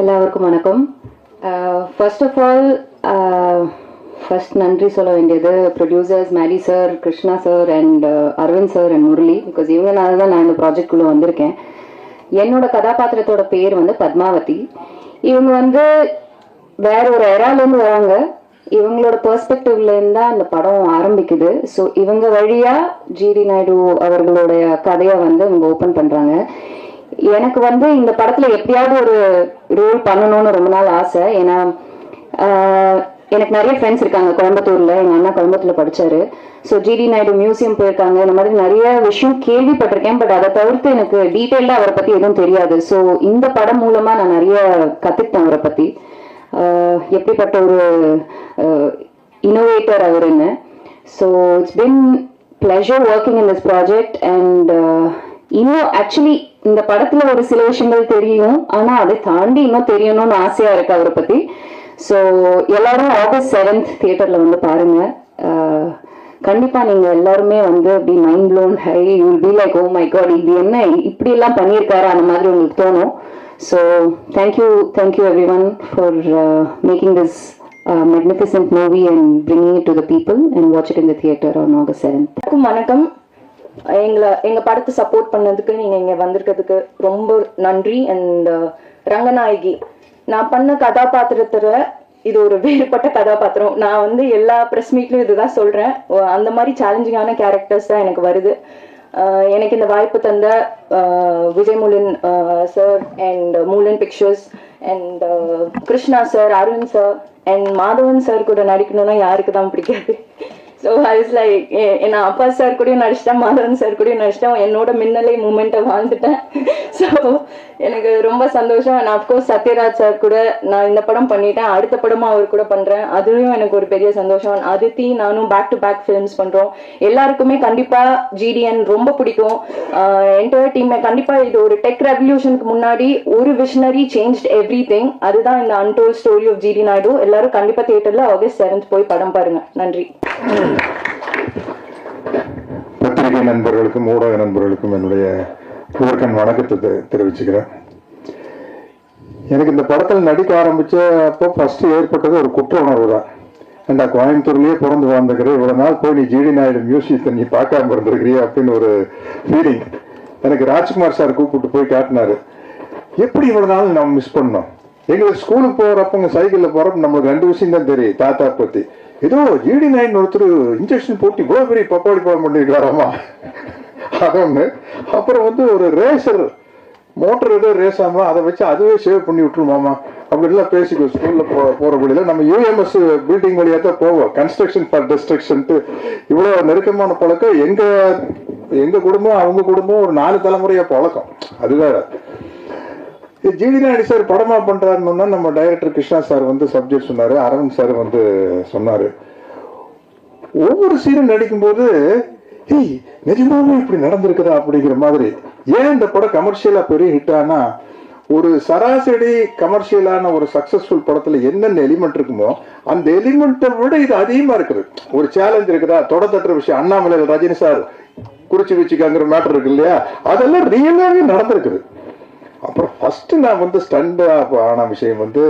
எல்லாருக்கும் வணக்கம். First of all first நன்றி சொல்ல வேண்டியது producers Mary sir, Krishna sir and Aravind sir and Murali. Because இவங்கனால தான் நான் இந்த ப்ராஜெக்ட்குள்ளே வந்திருக்கேன். என்னோட கதாபாத்திரத்தோட பேர் வந்து பத்மாவதி. இவங்க வந்து வேற ஒரு எராலேருந்து வராங்க. இவங்களோட பெர்ஸ்பெக்டிவ்லேருந்து தான் இந்த படம் ஆரம்பிக்குது. ஸோ இவங்க வழியாக ஜிடி நாயுடு அவர்களுடைய கதையை வந்து இவங்க ஓப்பன் பண்ணுறாங்க. எனக்கு வந்து இந்த படத்துல எப்படியாவது ஒரு ரோல் பண்ணணும்னு ரொம்ப நாள் ஆசை. ஏன்னா எனக்கு நிறைய ஃப்ரெண்ட்ஸ் இருக்காங்க கோயம்புத்தூர்ல. எங்க அண்ணா கோயம்புத்தூர்ல படிச்சாரு. ஸோ ஜிடி நாயுடு மியூசியம் போயிருக்காங்க. இந்த மாதிரி நிறைய விஷயம் கேள்விப்பட்டிருக்கேன். பட் அதை தவிர்த்து எனக்கு டீட்டெயிலாக அவரை பத்தி எதுவும் தெரியாது. ஸோ இந்த படம் மூலமா நான் நிறைய கத்துக்கிட்டேன் அவரை பத்தி. எப்படிப்பட்ட ஒரு இன்னோவேட்டர் அவருன்னு. So it's been pleasure working in this project. And இன்னும் ஆக்சுவலி இந்த படத்துல ஒரு சில விஷயங்கள் தெரியும், ஆனா அதை தாண்டி இன்னும் தெரியணும்னு ஆசையா இருக்கு அவரை பத்தி. ஸோ எல்லாரும் August 7th தியேட்டர்ல வந்து பாருங்க. கண்டிப்பா நீங்க எல்லாருமே வந்து அப்படி மைண்ட் ப்ளோன் ஹை, you will be like oh my god, இது என்ன இப்படி எல்லாம் பண்ணியிருக்காரு அந்த மாதிரி உங்களுக்கு தோணும். So thank you everyone for making this magnificent movie and bringing it to the people and watch it in the theater on August 7th. வணக்கம். எங்க படத்தை சப்போர்ட் பண்ணதுக்கு நீங்க இங்க வந்திருக்கிறதுக்கு ரொம்ப நன்றி. அண்ட் ரங்கநாயகி, நான் பண்ண கதாபாத்திரத்துல இது ஒரு வேறுபட்ட கதாபாத்திரம். நான் வந்து எல்லா ப்ரெஸ் மீட்லயும் இதுதான் சொல்றேன். அந்த மாதிரி சேலஞ்சிங்கான கேரக்டர்ஸ் தான் எனக்கு வருது. எனக்கு இந்த வாய்ப்பு தந்த Vijay Moolan sir and Moolan pictures and Krishna sir, Aravind sir and Madhavan sir கூட நடிக்கணும்னா யாருக்கு தான் பிடிக்காது. ஸோ ஐஸ் லைக் நான் அப்பா சார் கூடயும் நடிச்சிட்டேன், மாதவன் சார் கூடயும் நடிச்சிட்டேன். என்னோட மின்னலை மூமெண்ட்டை வாழ்ந்துட்டேன். ஸோ எனக்கு ரொம்ப சந்தோஷம். நான் அஃப்கோர்ஸ் சத்யராஜ் சார் கூட நான் இந்த படம் பண்ணிட்டேன். அடுத்த படமும் அவர் கூட பண்றேன். அதுலயும் எனக்கு ஒரு பெரிய சந்தோஷம். அதித்தி நானும் பேக் டு பேக் ஃபிலிம்ஸ் பண்றோம். எல்லாருக்குமே கண்டிப்பா ஜிடிஎன் ரொம்ப பிடிக்கும். என்டையர் டீமே கண்டிப்பா இது ஒரு டெக் ரெவல்யூஷனுக்கு முன்னாடி ஒரு விஷனரி சேஞ்ச்ட் எவ்ரி திங். அதுதான் இந்த untold story of G D Naidu. எல்லாரும் கண்டிப்பா தியேட்டர்ல August 7th போய் படம் பாருங்க. நன்றி. பத்திரிகை நண்பர்களுக்கும் ஊடக நண்பர்களுக்கும் என்னுடைய முதற்கண் வணக்கத்தை தெரிவிச்சுக்கிறேன். எனக்கு இந்த படத்தில் நடிக்க ஆரம்பிச்ச அப்போ ஃபர்ஸ்ட் ஏற்பட்டது ஒரு குற்ற உணர்வு தான். ஏண்டா கோயம்புத்தூர்லயே பிறந்து வாழ்ந்துக்கிற இவ்வளவு நாள் போய் நீ ஜிடி நாயுடு மியூசியத்தை நீ பார்க்காம இருந்திருக்கிறியா அப்படின்னு ஒரு ஃபீலிங். எனக்கு ராஜ்குமார் சார் கூப்பிட்டு போய் காட்டினாரு. எப்படி இவ்வளவு நாள் நம்ம மிஸ் பண்ணோம். எங்களுக்கு ஸ்கூலுக்கு போறப்பங்க சைக்கிள்ல போறப்ப நம்மளுக்கு 2 விஷயம் தான் தெரியும் தாத்தா பத்தி. ஏதோ ஜிடி நாயுடு ஒருத்தர் இன்ஜெக்ஷன் போட்டு இவ்வளவு பெரிய பப்பாளி பழம் பண்ணிருக்காராமா, அது ஒண்ணு. அப்புறம் வந்து ஒரு ரேசர் மோட்டர் ஏதோ ரேஸ் ஆமா, அதை வச்சு அதுவே சேவ் பண்ணி விட்டுருமாமா அப்படின்லாம் பேசிக்கோ. ஸ்கூல்ல போற வழியில நம்ம UMS பில்டிங் வழியா தான் போவோம். கன்ஸ்ட்ரக்ஷன் ஃபார் டிஸ்ட்ரக்ஷன்ட்டு இவ்வளவு நெருக்கமான பழக்கம் எங்க குடும்பம் அவங்க குடும்பம் ஒரு 4 தலைமுறையா பழக்கம். அதுதான் ஜிடி நாயுடு சார் படமா பண்றாருன்னா நம்ம டைரக்டர் கிருஷ்ணா சார் வந்து சப்ஜெக்ட் சொன்னாரு, அரவிந்த் சார் வந்து சொன்னாரு. ஒவ்வொரு சீனும் நடிக்கும் போது நிஜமாவே இப்படி நடந்திருக்குதா அப்படிங்கிற மாதிரி. ஏன் இந்த படம் கமர்ஷியலா பெரிய ஹிட் ஆனா, ஒரு சராசரி கமர்ஷியலான ஒரு சக்சஸ்ஃபுல் படத்துல என்னென்ன எலிமெண்ட் இருக்குமோ அந்த எலிமெண்ட்டை விட இது அதிகமா இருக்குது. ஒரு சேலஞ்ச் இருக்குதா, தொடத்தட்டுற விஷயம். அண்ணாமலை ரஜினி சார் குறிச்சு வச்சுக்காங்கிற மேட்டர் இருக்கு இல்லையா, அதெல்லாம் ரியலாவே நடந்திருக்குது. அப்புறம் ஃபர்ஸ்ட் நான் வந்து ஸ்டண்ட் ஆன விஷயம் வந்து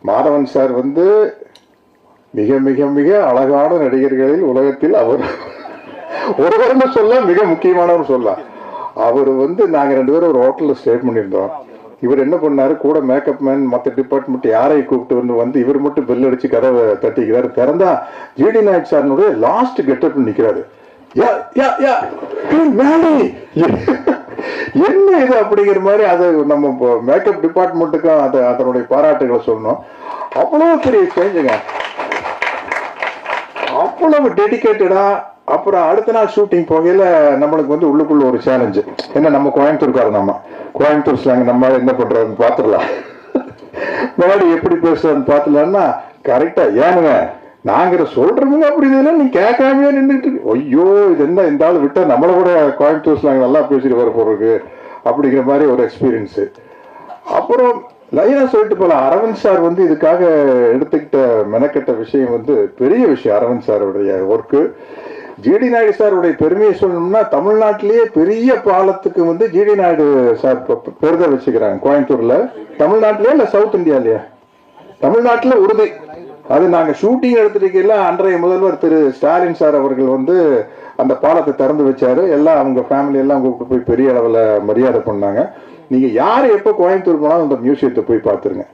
மாதவன் சார் வந்து மிக மிக மிக அழகான நடிகர்களில் உலகத்தில் அவர் ஒருவர்னு சொல்ல மிக முக்கியமானவர் சொல்லலாம். அவர் வந்து நாங்க 2 பேரும் ஒரு ஹோட்டல்ல ஸ்டே பண்ணியிருந்தோம். இவர் என்ன பண்ணாரு, கூட மேக்கப் மேன் மற்ற டிபார்ட்மெண்ட் யாரையும் கூப்பிட்டு வந்து இவர் மட்டும் பெல் அடிச்சு கதவை தட்டிக்கிறாரு. திறந்தா ஜிடி நாயுடு சார்னுடைய லாஸ்ட் கெட்டப் நிக்கிறாரு. என்ன இது அப்படிங்கிற மாதிரி. அது நம்ம மேக்கப் டிபார்ட்மெண்ட்டுக்கும் அதனுடைய பாராட்டுகளை சொல்லணும். அவ்வளவு பெரிய சேஞ்சுங்க, அவ்வளவு டெடிக்கேட்டடா. அப்புறம் அடுத்த நாள் ஷூட்டிங் போகையில நம்மளுக்கு வந்து உள்ளுக்குள்ள ஒரு சேலஞ்சு. என்ன நம்ம கோயம்புத்தூர்காரர், நம்ம கோயம்புத்தூர் ஸ்லாங் நம்ம என்ன பண்றதுன்னு பாத்துடலாம், முன்னாடி எப்படி பேசுறதுன்னு பாத்துலாம்னா கரெக்டா ஏனுங்க நாங்க சொல்றவங்க அப்படி இதெல்லாம் நீ கேட்காமே நின்றுட்டு ஐயோ இது என்ன இந்த ஆள் விட்டா நம்மளை கூட கோயம்புத்தூர் ஸ்லாங் நல்லா பேசிட்டு வர போறதுக்கு அப்படிங்கிற மாதிரி ஒரு எக்ஸ்பீரியன்ஸ். அப்புறம் லைனா சொல்லிட்டு போலாம். அரவிந்த் சார் வந்து இதுக்காக எடுத்துக்கிட்ட மெனக்கெட்ட விஷயம் வந்து பெரிய விஷயம். அரவிந்த் சாரோடைய ஒர்க்கு ஜிடி நாயுடு சாருடைய பெருமையை சொல்லணும்னா தமிழ்நாட்டிலேயே பெரிய பாலத்துக்கு வந்து ஜிடி நாயுடு சார் பெருதை வச்சுக்கிறாங்க கோயம்புத்தூர்ல. தமிழ்நாட்டிலேயே இல்ல சவுத் இந்தியாலயா? தமிழ்நாட்டுல உறுதி. அது நாங்க ஷூட்டிங் எடுத்துருக்கல அன்றைய முதல்வர் திரு ஸ்டாலின் சார் அவர்கள் வந்து அந்த பாலத்தை திறந்து வச்சாரு. எல்லாம் அவங்க ஃபேமிலி எல்லாம் கூப்பிட்டு போய் பெரிய அளவுல மரியாதை பண்ணாங்க. நீங்க யாரு எப்ப கோயம்புத்தூர் போனாலும் அந்த மியூசியத்தை போய் பார்த்துருங்க.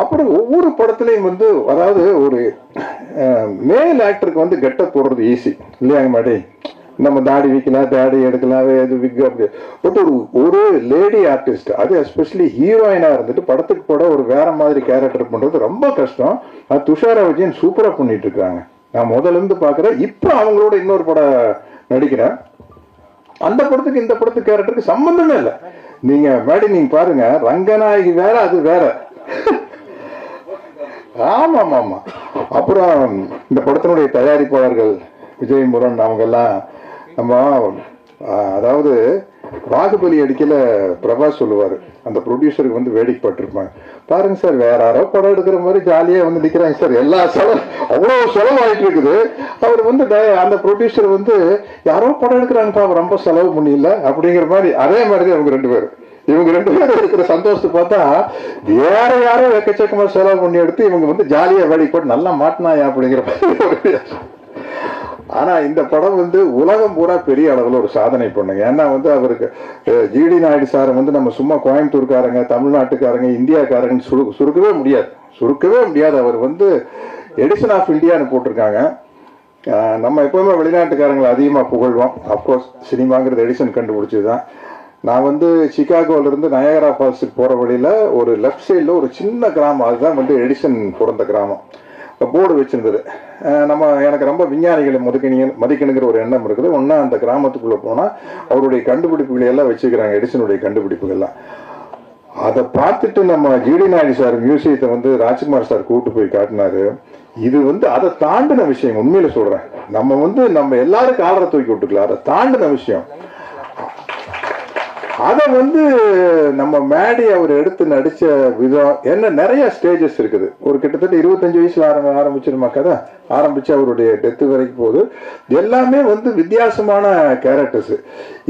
அப்புறம் ஒவ்வொரு படத்துலையும் வந்து அதாவது ஒரு மேல் ஆக்டருக்கு வந்து கெட்டப் போடுறது ஈஸி இல்லையாங்க மாடி, நம்ம தாடி வைக்கலாம், தாடி எடுக்கலாம், இது விக் அப்படி. பட் ஒரு லேடி ஆர்டிஸ்ட், அது எஸ்பெஷலி ஹீரோயினா இருந்துட்டு படத்துக்கு போட ஒரு வேற மாதிரி கேரக்டர் பண்றது ரொம்ப கஷ்டம். அது துஷாரா விஜயன் சூப்பரா பண்ணிட்டு இருக்காங்க. நான் முதல்ல இருந்து பாக்குறேன். இப்ப அவங்களோட இன்னொரு படம் நடிக்கிறேன். அந்த படத்துக்கு இந்த படத்துக்கு கேரக்டருக்கு சம்பந்தமே இல்லை. நீங்க மேடி நீங்க பாருங்க, ரங்கநாயகி வேற, அது வேற. ஆமா ஆமா ஆமா. அப்புறம் இந்த படத்தினுடைய தயாரிப்பாளர்கள் விஜய் முருகன் அவங்க எல்லாம் நம்ம அதாவது பாகுபலி அடிக்கல பிரபாஸ் சொல்லுவாரு, அந்த ப்ரொடியூசருக்கு வந்து வேடிக்கை பட்டிருப்பாங்க. பாருங்க சார், வேற யாரோ படம் எடுக்கிற மாதிரி ஜாலியா வந்து நிக்கிறாங்க சார், எல்லா செலவு அவ்வளவு செலவாயிட்டு இருக்குது. அவர் வந்து அந்த ப்ரொடியூசர் வந்து யாரோ படம் எடுக்கிறாங்கப்பா, அவர் ரொம்ப செலவு பண்ணிடல அப்படிங்கிற மாதிரி. அதே மாதிரி அவங்க ரெண்டு பேரும் இருக்கிற சந்தோஷத்தை பார்த்தா வேற யாரோ எக்கச்சக்கமா செலவு பண்ணி எடுத்து இவங்க வந்து ஜாலியா வேடிக்கை போட்டு நல்லா மாட்டினாயா அப்படிங்கிற மாதிரி. ஆனா இந்த படம் வந்து உலகம் பூரா பெரிய அளவுல ஒரு சாதனை பண்ணுங்க. ஏன்னா வந்து அவருக்கு ஜிடி நாயுடு சார் வந்து நம்ம சும்மா கோயம்புத்தூர்காரங்க, தமிழ்நாட்டுக்காரங்க, இந்தியாக்காரங்க சுருக்கவே முடியாது. அவர் வந்து எடிசன் ஆஃப் இந்தியான்னு போட்டிருக்காங்க. நம்ம எப்பவுமே வெளிநாட்டுக்காரங்களை அதிகமா புகழ்வோம். அப்கோர்ஸ் சினிமாங்கிறது எடிசன் கண்டுபிடிச்சதுதான். நான் வந்து சிகாகோல இருந்து நயாகரா ஃபால்ஸுக்கு போற வழியில ஒரு லெஃப்ட் சைட்ல ஒரு சின்ன கிராமம், அதுதான் வந்து எடிசன் பிறந்த கிராமம். போர்டு வச்சிருந்தது. எனக்கு ரொம்ப விஞ்ஞானிகளை மதிக்கணுங்கிற ஒரு எண்ணம் இருக்குது. ஒன்னா அந்த கிராமத்துக்குள்ள போனா அவருடைய கண்டுபிடிப்புகளை எல்லாம் வச்சுக்கிறாங்க, எடிசனுடைய கண்டுபிடிப்புகள்லாம். அதை பார்த்துட்டு நம்ம ஜிடி நாயுடு சார் மியூசியத்தை வந்து ராஜ்குமார் சார் கூப்பிட்டு போய் காட்டினாரு. இது வந்து அதை தாண்டின விஷயம். உண்மையில சொல்றேன், நம்ம எல்லாருக்கும் ஆளரை தூக்கி விட்டுக்கலாம். அதை தாண்டின விஷயம். அதை வந்து நம்ம மேடி அவர் எடுத்து நடிச்ச விதம் என்ன, நிறைய ஸ்டேஜஸ் இருக்குது. ஒரு கிட்டத்தட்ட 25 வயசுல ஆரம்பிச்சிருமா கதை, ஆரம்பிச்சு அவருடைய டெத் வரைக்கும் போகுது. எல்லாமே வந்து வித்தியாசமான கேரக்டர்ஸ்.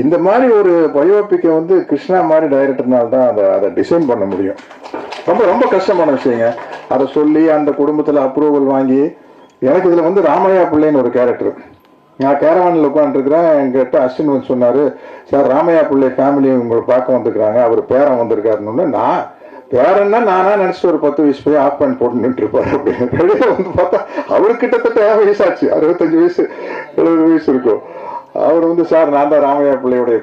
இந்த மாதிரி ஒரு பயோபிக்கை வந்து கிருஷ்ணா மாதிரி டைரக்டர்னால தான் அதை டிசைன் பண்ண முடியும். ரொம்ப ரொம்ப கஷ்டமான விஷயங்க. அதை சொல்லி அந்த குடும்பத்துல அப்ரூவல் வாங்கி. எனக்கு இதுல வந்து ராமையா பிள்ளைன்னு ஒரு கேரக்டர். நான் கேரவானில் உட்காந்துருக்கிறேன். எங்கிட்ட அஸ்வின் வந்து சொன்னாரு, சார் ராமையா பிள்ளை ஃபேமிலி உங்களை பார்க்க வந்திருக்காங்க, அவர் பேரன் வந்திருக்காருன்னு. நான் பேரன்னா நானா நினைச்சிட்டு ஒரு 10 வயசு போய் ஆஃப் பேண்ட் போட்டு நின்று இருப்பாரு அப்படின்னு. வெளியே வந்து பார்த்தா அவருக்கு கிட்டத்தட்ட 50 வயசாச்சு, 65 வயசு 70 வயசு இருக்கும். அவர் வந்து சார் நான் தான் ராமையா பிள்ளையுடைய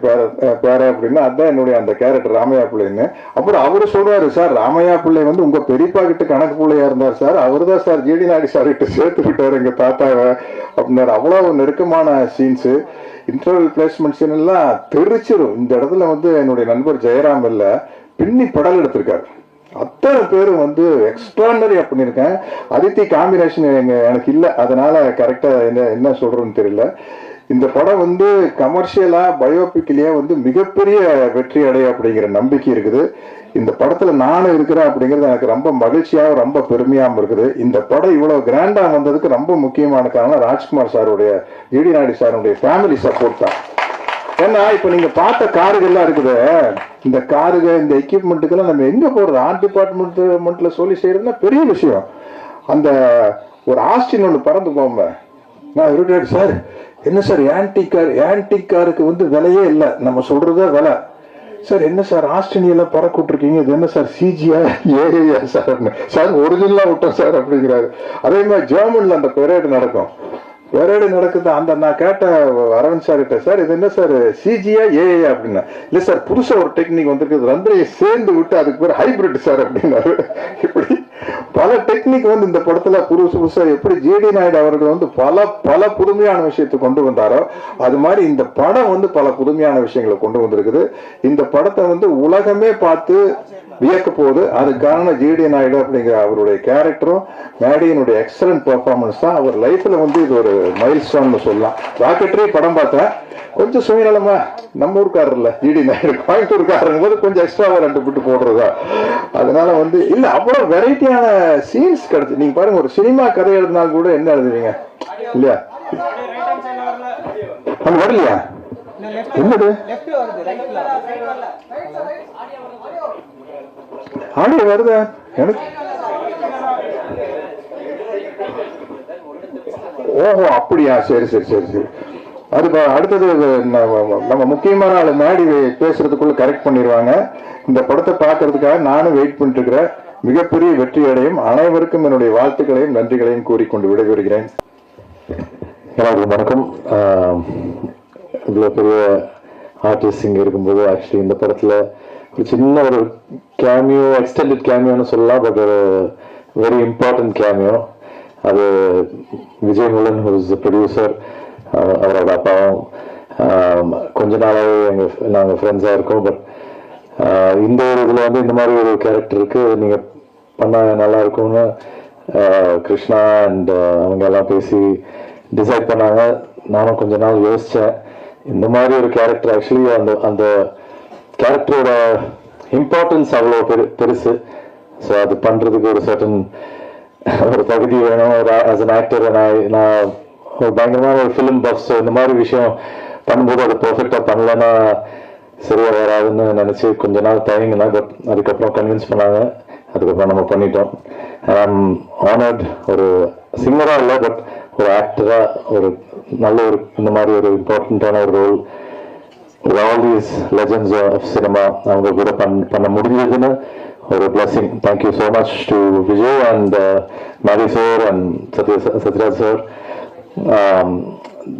பேர அப்படின்னா, அதுதான் என்னுடைய அந்த கேரக்டர் ராமையா பிள்ளைன்னு. அப்புறம் அவரு சொல்றாரு, சார் ராமையா பிள்ளை வந்து உங்க பெரியப்பா கிட்ட கணக்கு பிள்ளையா இருந்தார் சார், அவரு தான் சார் ஜிடி நாயுடு சார் கிட்ட சேர்த்து விட்டாரு எங்க தாத்தாவை அப்படின்னாரு. அவ்வளவு நெருக்கமான சீன்ஸ், இன்டர்வல் பிளேஸ்மெண்ட் சீன் எல்லாம் தெரிச்சிடும். இந்த இடத்துல வந்து என்னுடைய நண்பர் ஜெயராம் இல்ல பின்னி படல் எடுத்திருக்காரு. அத்தனை பேரும் வந்து எக்ஸ்ட்ரானரியா பண்ணியிருக்கேன். அதித்தி காம்பினேஷன் எனக்கு இல்லை, அதனால கரெக்டா என்ன சொல்றதுன்னு தெரியல. இந்த படம் வந்து கமர்ஷியலா பயோபிக்லயே வந்து மிகப்பெரிய வெற்றி அடைய அப்படிங்கிற நம்பிக்கை இருக்குது. இந்த படத்துல நானும் இருக்கிறேன் அப்படிங்கிறது எனக்கு ரொம்ப மகிழ்ச்சியாகவும் ரொம்ப பெருமையாகவும் இருக்குது. இந்த படம் இவ்வளவு கிராண்டா வந்ததுக்கு ரொம்ப முக்கியமான காரணம் ராஜ்குமார் சாருடைய, ஜிடி நாயுடு சாருடைய ஃபேமிலி சப்போர்ட் தான். ஏன்னா இப்ப நீங்க பார்த்த காருகள்லாம் இருக்குது, இந்த காருக இந்த எக்யூப்மெண்ட்டுக்கெல்லாம் நம்ம எங்க போறது, ஆர்ட் டிபார்ட்மெண்ட்ல சொல்லி செய்யறதுன்னா பெரிய விஷயம். அந்த ஒரு ஆஸ்டின் ஒன்று பறந்து போங்க, நான் இருக்காரு சார், என்ன சார் ஆன்டிக் காருக்கு வந்து விலையே இல்லை, நம்ம சொல்றதா விலை சார். என்ன சார் ஆஸ்திரேலியால பறக்க விட்டுருக்கீங்க, இது என்ன சார் சிஜியா ஏஐயா சார்? சார் ஒரிஜினலா விட்டோம் சார் அப்படிங்கிறாரு. அதே மாதிரி ஜெர்மன்ல அந்த பெரேடு நடக்குது. அந்த நான் கேட்ட அரவிந்த் சார் கிட்ட, சார் இது என்ன சார் சிஜியா ஏஐயா அப்படின்னா, இல்ல சார் புதுசா ஒரு டெக்னிக் வந்திருக்கு, ரெண்டையும் சேர்ந்து விட்டு அதுக்கு பேர் ஹைபிரிட் சார் அப்படின்னாரு. இப்படி பல டெக்னிக் வந்து இந்த படத்துல புதுசா எப்படி ஜிடி நாயுடு அவர்கள் வந்து பல புதுமையான விஷயத்தை கொண்டு வந்தாரோ, அது மாதிரி இந்த படம் வந்து பல புதுமையான விஷயங்களை கொண்டு வந்திருக்குது. இந்த படத்தை வந்து உலகமே பார்த்து வியக்க போகுது. அதுக்கு காரணம் ஜிடி நாயுடு அப்படிங்கிற அவருடைய கேரக்டரும் மேடியினுடைய எக்ஸலன்ட் பெர்ஃபார்மன்ஸ் தான். அவர் லைஃப்ல வந்து இது ஒரு மைல் ஸ்டோன் சொல்லலாம். ராக்கெட்டரி படம் பார்த்தேன், கொஞ்சம் சுயநலமா நம்ம ஊருக்காரர் இல்ல ஜிடி நாயுடு, கோயம்புத்தூர்காரங்க போது கொஞ்சம் எக்ஸ்ட்ராவா 2 பிட்டு போடுறதா. அதனால வந்து இல்ல அவ்வளவு வெரைட்டியான சீன்ஸ் கிடைச்சு. நீங்க பாருங்க, ஒரு சினிமா கதை எழுதினா கூட என்ன எழுதுவீங்க இல்லையா? அது வரலையா? என்னது ஆடியோ வருதா எனக்கு? ஓஹோ அப்படியா, சரி சரி சரி சரி. அது அடுத்தது நம்ம முக்கியமான ஆளு மேடி பேசுறதுக்குள்ள கரெக்ட் பண்ணிடுவாங்க. இந்த படத்தை பார்க்கறதுக்காக நானும் வெயிட் பண்ணிட்டு இருக்கிறேன். மிகப்பெரிய வெற்றி அடையும். அனைவருக்கும் என்னுடைய வாழ்த்துக்களையும் நன்றிகளையும் கூறிக்கொண்டு விடைபெறுகிறேன். எல்லாருக்கும் வணக்கம். இவ்வளோ பெரிய ஆர்டிஸ்ட் இங்கே இருக்கும்போது ஆக்சுவலி இந்த படத்தில் ஒரு சின்ன ஒரு கேமியோ, எக்ஸ்டெண்டட் கேமியோன்னு சொல்லலாம், பட் ஒரு வெரி இம்பார்ட்டன்ட் கேமியோ. அது விஜய் முலன், ஹூஸ் ப்ரொடியூசர், அவரோட அப்பாவும் கொஞ்ச நாளாகவே நாங்கள் ஃப்ரெண்ட்ஸாக இருக்கோம். பட் இந்த ஒரு இதில் வந்து இந்த மாதிரி ஒரு கேரக்டருக்கு நீங்கள் பண்ணால் நல்லா இருக்கும்னு கிருஷ்ணா அண்ட் அவங்க எல்லாம் பேசி டிசைட் பண்ணாங்க. நானும் கொஞ்ச நாள் யோசித்தேன். இந்த மாதிரி ஒரு கேரக்டர் ஆக்சுவலி அந்த கேரக்டரோட இம்பார்ட்டன்ஸ் அவ்வளோ பெருசு. ஸோ அது பண்ணுறதுக்கு ஒரு சர்டன் ஒரு தகுதி வேணும். ஒரு ஆஸ் அன் ஆக்டர் நான் ஒரு பயங்கரமான ஒரு ஃபிலிம் பஃப். ஸோ இந்த மாதிரி விஷயம் பண்ணும்போது அது பர்ஃபெக்டாக பண்ணலன்னா சரியாக வராதுன்னு நினச்சி கொஞ்ச நாள் தயங்கினா. பட் அதுக்கப்புறம் கன்வின்ஸ் பண்ணாங்க. அதுக்கப்புறம் நம்ம பண்ணிட்டோம். ஆனர்ட். ஒரு சிங்கராக இல்லை, பட் ஒரு ஆக்டராக ஒரு நல்ல ஒரு இந்த மாதிரி ஒரு இம்பார்ட்டண்ட்டான ஒரு role with all these legends of cinema அவங்க கூட பண்ண முடிஞ்சதுன்னு ஒரு blessing. Thank you so much to Vijay and Mari sir and Satyaraj sir.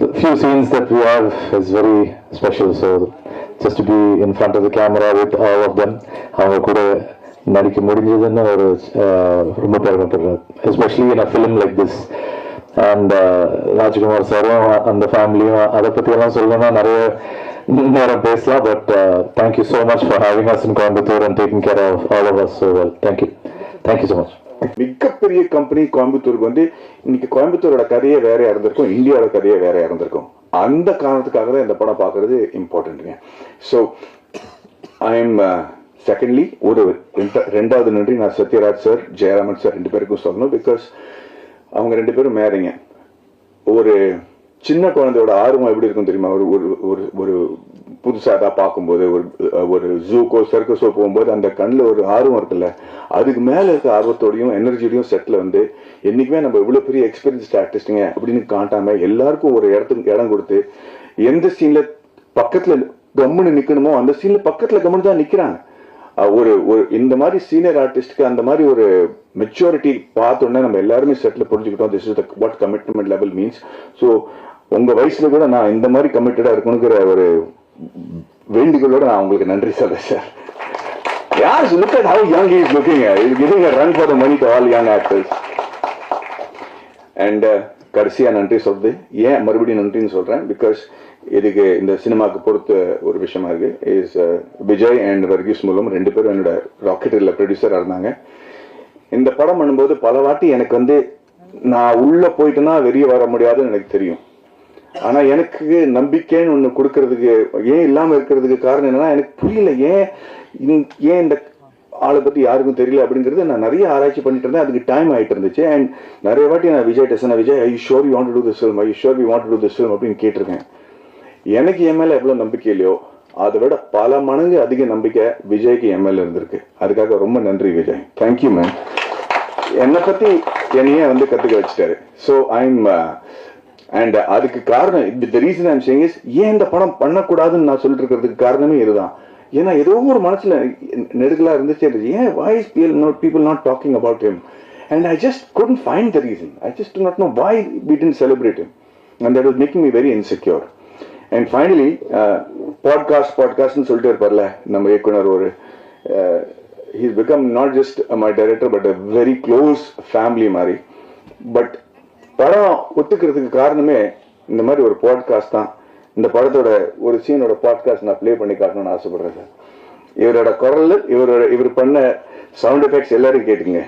The few scenes that we have is very special, so just to be in front of the camera with all of them, அவங்க கூட நடிக்க முடிஞ்சதுன்னு ஒரு ரொம்ப பெருமைப்படுறேன், especially in a film like this. And Rajkumar சாரும் அந்த ஃபேமிலியும் அதை பற்றியெல்லாம் சொல்லணும்னா நிறைய நேரம் பேசலாம். But thank you so much for having us in Coimbatore and taking care of all of us so well. Thank you so much. மிகப்பெரிய கம்பெனி கோயம்புத்தூருக்கு வந்து இன்னைக்கு கோயம்புத்தூரோட கதையே வேறையா இருந்திருக்கும், இந்தியாவோட கதையே வேறையா இருந்திருக்கும். அந்த காரணத்துக்காக தான் இந்த படம் பார்க்கறது இம்பார்ட்டன்ட்டுங்க. ஸோ ஐ எம் செகண்ட்லி ஒரு ரெண்டாவது நன்றி நான் சத்யராஜ் சார், ஜெயராமன் சார் 2 பேருக்கும் சொல்லணும். பிகாஸ் அவங்க 2 பேரும் மேரிங்க. ஒரு சின்ன குழந்தையோட ஆர்வம் எப்படி இருக்கும் தெரியுமா? ஒரு ஒரு புதுசாக தான் பார்க்கும்போது ஒரு ஜூக்கோ சர்க்கஸோ போகும்போது அந்த கண்ணில் ஒரு ஆர்வம் இருக்குல்ல, அதுக்கு மேலே இருக்க ஆர்வத்தோடையும் எனர்ஜியோடையும் செட்டில் வந்து என்றைக்குமே நம்ம இவ்வளோ பெரிய எக்ஸ்பீரியன்ஸ்ட் ஆர்டிஸ்ட்டுங்க அப்படின்னு காட்டாம எல்லாருக்கும் ஒரு இடம் கொடுத்து எந்த சீனில் பக்கத்தில் கம்முன்னு நிற்கணுமோ அந்த சீனில் பக்கத்தில் கம்முன்னு தான் நிற்கிறாங்க. ஒரு இந்த மாதிரி சீனியர் ஆர்டிஸ்டுக்கு அந்த மாதிரி ஒரு மெச்சூரிட்டி பார்த்தோன்னே நம்ம எல்லாருமே செட்டில் புரிஞ்சுக்கிட்டோம். This is the what commitment level means. So உங்கள் வயசுல கூட நான் இந்த மாதிரி கமிட்டடாக இருக்கணுங்கிற ஒரு வேண்டுகோளோட நான் உங்களுக்கு நன்றி சொல்றேன் sir. Yes, look at how young he is looking. He's giving a run for the money to all young actors. And கடைசியா நன்றி சொல்றது ஏன் மறுபடியும் நன்றின்னு சொல்றேன், பிகாஸ் இதுக்கு இந்த சினிமாவுக்கு பொறுத்த ஒரு விஷயமா இருக்கு. இஸ் விஜய் அண்ட் வர்கீஸ் மூலம் 2 பேரும் என்னோட ராக்கெட்டில் ப்ரொடியூசராக இருந்தாங்க. இந்த படம் பண்ணும்போது பல வாட்டி எனக்கு வந்து நான் உள்ள போயிட்டேன்னா வெளியே வர முடியாதுன்னு எனக்கு தெரியும். ஆனா எனக்கு நம்பிக்கைன்னு ஒண்ணு கொடுக்கறதுக்கு ஏன் இல்லாம இருக்கிறதுக்கு காரணம் என்னன்னா, எனக்கு புரியல ஏன் இந்த ஆளை பத்தி யாருக்கும் தெரியல அப்படிங்கிறது. நான் நிறைய ஆராய்ச்சி பண்ணிட்டு இருந்தேன், அதுக்கு டைம் ஆயிட்டு இருந்துச்சு. அண்ட் நிறைய வாட்டி நான் Vijay test Vijay I sure you want to do this film, I sure we want to do this film அப்படின்னு கேட்டிருக்கேன். எனக்கு என் மேல எவ்வளவு நம்பிக்கை இல்லையோ அதை விட பல மடங்கு அதிக நம்பிக்கை விஜய்க்கு என் மேல இருந்திருக்கு. அதுக்காக ரொம்ப நன்றி விஜய். Thank you ma'am. என்னை பத்தி என்னையே வந்து கத்துக்க வச்சுட்டாரு. ஸோ ஐம் அண்ட் அதுக்கு காரணம் the reason I'm saying is ஏன் இந்த படம் பண்ணக்கூடாதுன்னு நான் சொல்லிட்டு இருக்கிறதுக்கு காரணமே இதுதான். ஏன்னா ஏதோ ஒரு மனசுல நெடுக்கலா இருந்துச்சு, ஏன் why is people not talking about him, and I just couldn't find the reason. I just do not know why we didn't celebrate him, and that was making me very insecure. And finally பாட்காஸ்ட்னு சொல்லிட்டு இருப்பார்ல நம்ம இயக்குனர், ஒரு he's become not just my director but a very close family மாதிரி. But படம் ஒத்துக்கிறதுக்கு காரணமே இந்த மாதிரி ஒரு பாட்காஸ்ட் தான். இந்த படத்தோட ஒரு சீனோட பாட்காஸ்ட் நான் ப்ளே பண்ணி காட்டணும்னு ஆசைப்படுறேன் சார். இவரோட குரல், இவர் பண்ண சவுண்ட் எஃபெக்ட்ஸ் எல்லாரும் கேட்டுங்க.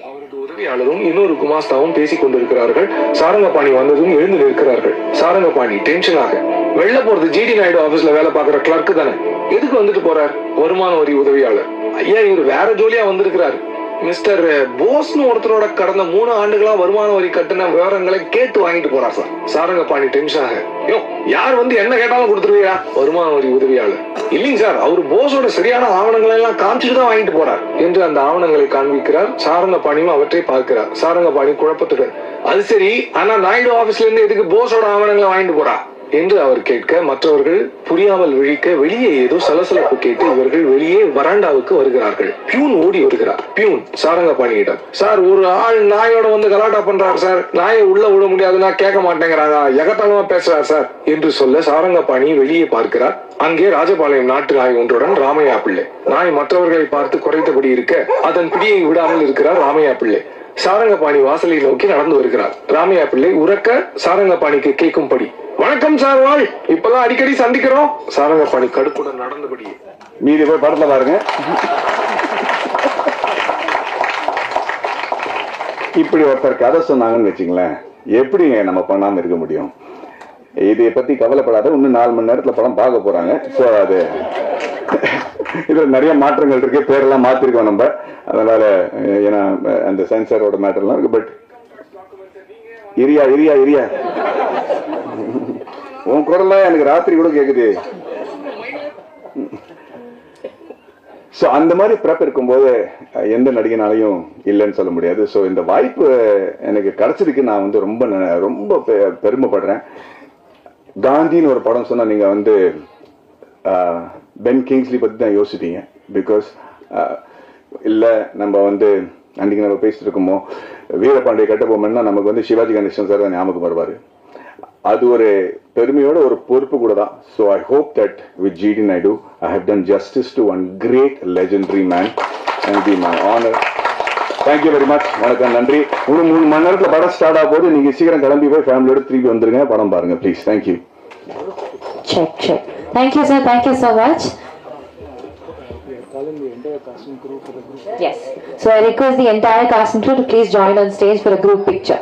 அவரது உதவியாளரும் இன்னொரு குமாஸ்தாவும் பேசிக் கொண்டிருக்கிறார்கள். சாரங்கபாணி வந்ததும் எழுந்து நிற்கிறார்கள். சாரங்கபாணி டென்ஷனாக, வெளில போறது ஜிடி நாயுடு ஆபீஸ்ல வேலை பார்க்கிற கிளர்க்கு தானே, எதுக்கு வந்துட்டு போறார்? வருமான வரி உதவியாளர். ஐயா, இவர் வேற ஜோலியா வந்திருக்கிறாரு. மிஸ்டர் போஸ்னு ஒருத்தரோட கடந்த 3 ஆண்டுகளா வருமான வரி கட்டின விவரங்களை கேட்டு வாங்கிட்டு போறார் சார். சாரங்கபாணி டென்ஷன் ஆக, யோ யார் வந்து என்ன கேட்டாலும் கொடுத்துருவியா வருமான வரி உதவியாளர்? இல்லைங்க சார், அவரு போஸோட சரியான ஆவணங்களை எல்லாம் காமிச்சிட்டு தான் வாங்கிட்டு போறார் என்று அந்த ஆவணங்களை காண்பிக்கிறார். சாரங்கபாணியும் அவற்றை பார்க்கிறார். சாரங்கபாணி குழப்பத்துடன், அது சரி, ஆனா நாயுடு ஆபீஸ்ல இருந்து எதுக்கு போஸோட ஆவணங்களை வாங்கிட்டு போறா என்று அவர் கேட்க, மற்றவர்கள் புரியாமல் விழிக்க, வெளியே ஏதோ சலசலப்பு கேட்டு இவர்கள் வெளியே வராண்டாவுக்கு வருகிறார்கள். பியூன் ஓடி வருகிறார். பியூன் சாரங்கபாணியிடம், சார் ஒரு ஆள் நாயோட வந்து கலாட்டா பண்றாரு சார், நாயை உள்ள விட முடியாதுன்னா கேட்க மாட்டேங்கிறாங்க, எகத்தனமா பேசுறார் சார் என்று சொல்ல சாரங்கபாணி வெளியே பார்க்கிறார். அங்கே ராஜபாளையம் நாட்டு நாய் ஒன்றுடன் ராமையா பிள்ளை. நாய் மற்றவர்களை பார்த்து குறைத்தபடி இருக்க அதன் பிடியை விடாமல் இருக்கிறார் ராமையா பிள்ளை. சாரங்கபாணி வாசலை நோக்கி நடந்து வருகிறார். ராமையா பிள்ளை உறக்க சாரங்கபாணிக்கு கேட்கும்படி, வணக்கம் சார் வாழ், இப்பதான் அடிக்கடி சந்திக்கிறோம். சாரங்கபாணி கடுப்புடன் நடந்தபடி, மீதி போய் படத்துல பாருங்க. இப்படி ஒருத்தர் கதை சொன்னாங்கன்னு வச்சுங்களேன், எப்படிங்க நம்ம பண்ணாம இருக்க முடியும்? இதை பத்தி கவலைப்படாத, இன்னும் 4 மணி நேரத்துல படம் பார்க்க போறாங்க. ஸோ அது இதுல நிறைய மாற்றங்கள் இருக்கு, பேரெல்லாம் மாத்திருக்கோம் நம்ம. அதனால ஏன்னா அந்த சென்சாரோட மேட்டர்லாம் இருக்கு. பட் இரியா இரியா இரியா உன் குரல்லாம் எனக்கு ராத்திரி கூட கேக்குது. ஸோ அந்த மாதிரி ப்ரெப் இருக்கும்போது எந்த நடிகனாலையும் இல்லைன்னு சொல்ல முடியாது. ஸோ இந்த வாய்ப்பு எனக்கு கிடைச்சதுக்கு நான் வந்து ரொம்ப ரொம்ப பெருமைப்படுறேன். காந்தின்னு ஒரு படம் சொன்னா நீங்க வந்து பென் கிங்ஸ்லி பத்தி தான் யோசிப்பீங்க. பிகாஸ் இல்லை நம்ம வந்து அன்றைக்கி நம்ம பேசிட்டு இருக்கோமோ வீரபாண்டிய கட்டபொம்மன்னா நமக்கு வந்து சிவாஜி கணேசன் சார் தான் ஞாபகம் வருவார். அது ஒரு பெருமையோட ஒரு பொறுப்பு கூட தான். So I hope that with G D Naidu I have done justice to one great legendary man and be my honour. Thank you very much. வணக்கம், நன்றி. இன்னும் 3 மணி நேரத்தில் படம் ஸ்டார்ட் ஆக போது. நீங்க சீக்கிரம் கிளம்பி போய் ஃபேமிலியோட திருப்பி வந்துருங்க, படம் பாருங்க please. Thank you. Check. Thank you, sir. Thank you so much. Yes. So I request the entire cast and crew to please join on stage for a group picture.